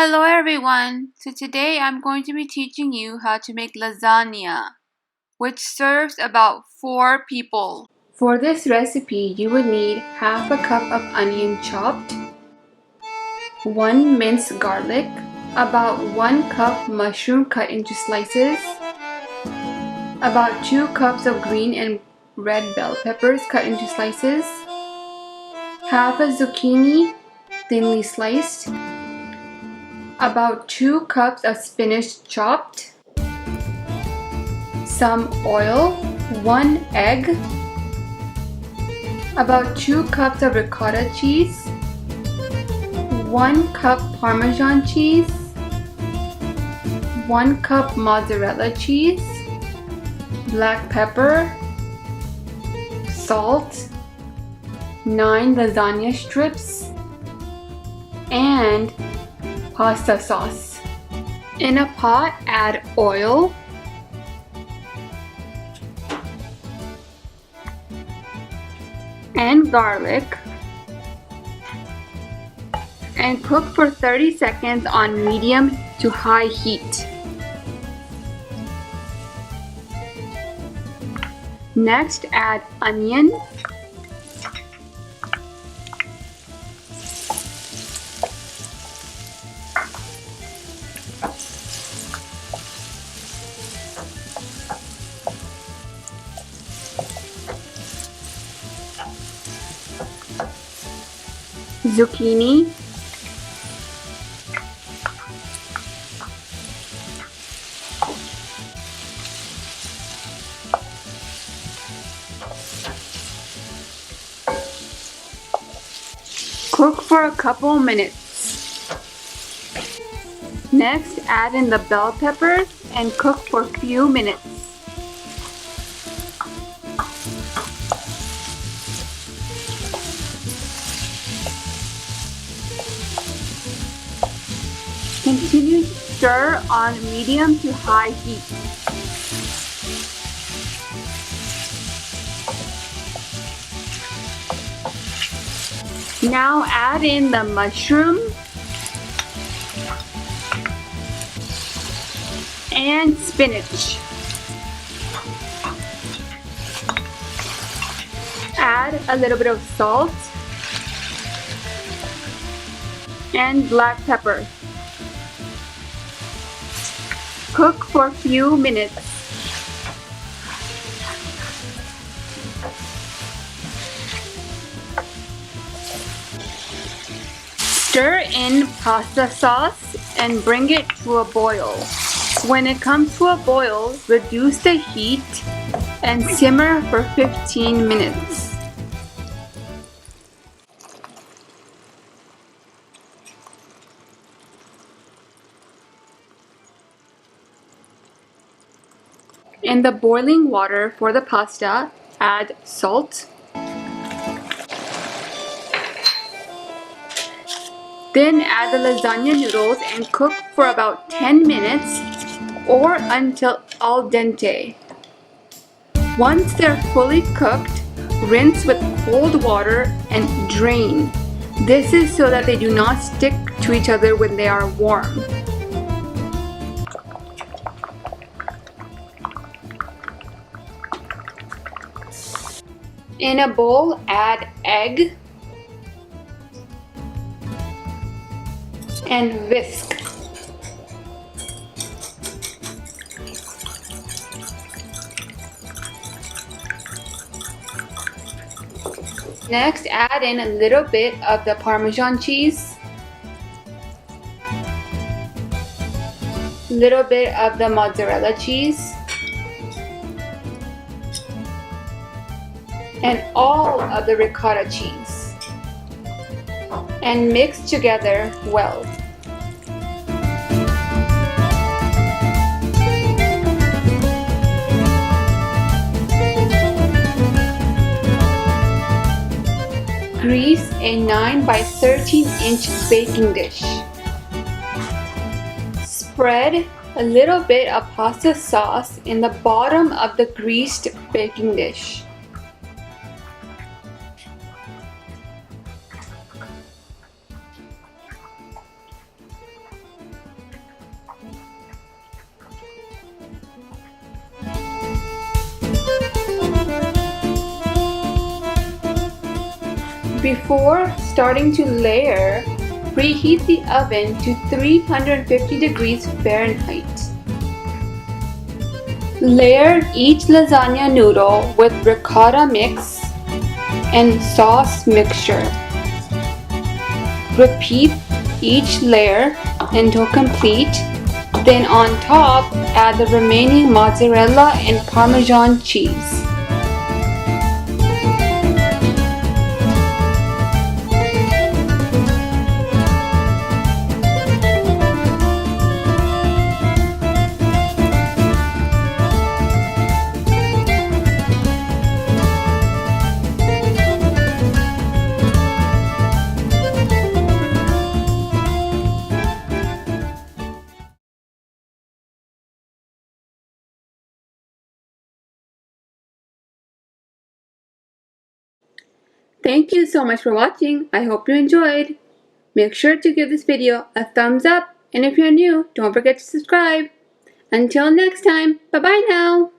Hello everyone! So today I'm going to be teaching you how to make lasagna, which serves about 4 people. For this recipe, you would need half a cup of onion chopped, 1 minced garlic, about 1 cup mushroom cut into slices, about 2 cups of green and red bell peppers cut into slices, half a zucchini thinly sliced, about 2 cups of spinach chopped, some oil, 1 egg, about 2 cups of ricotta cheese, 1 cup Parmesan cheese, 1 cup mozzarella cheese, black pepper, salt, 9 lasagna strips, and pasta sauce. In a pot, add oil, and garlic, and cook for 30 seconds on medium to high heat. Next, add onion, zucchini, cook for a couple minutes. Next, add in the bell peppers and cook for a few minutes. Continue to stir on medium to high heat. Now add in the mushroom and spinach. Add a little bit of salt and black pepper. Cook for a few minutes. Stir in pasta sauce and bring it to a boil. When it comes to a boil, reduce the heat and simmer for 15 minutes. In the boiling water for the pasta, add salt, then add the lasagna noodles and cook for about 10 minutes or until al dente. Once they're fully cooked, rinse with cold water and drain. This is so that they do not stick to each other when they are warm. In a bowl, add egg and whisk. Next, add in a little bit of the Parmesan cheese, little bit of the mozzarella cheese, and all of the ricotta cheese, and mix together well. Grease a 9 by 13 inch baking dish. Spread a little bit of pasta sauce in the bottom of the greased baking dish. Before starting to layer, preheat the oven to 350 degrees Fahrenheit. Layer each lasagna noodle with ricotta mix and sauce mixture. Repeat each layer until complete. Then on top, add the remaining mozzarella and Parmesan cheese. Thank you so much for watching. I hope you enjoyed. Make sure to give this video a thumbs up, and if you're new, don't forget to subscribe. Until next time, bye bye now.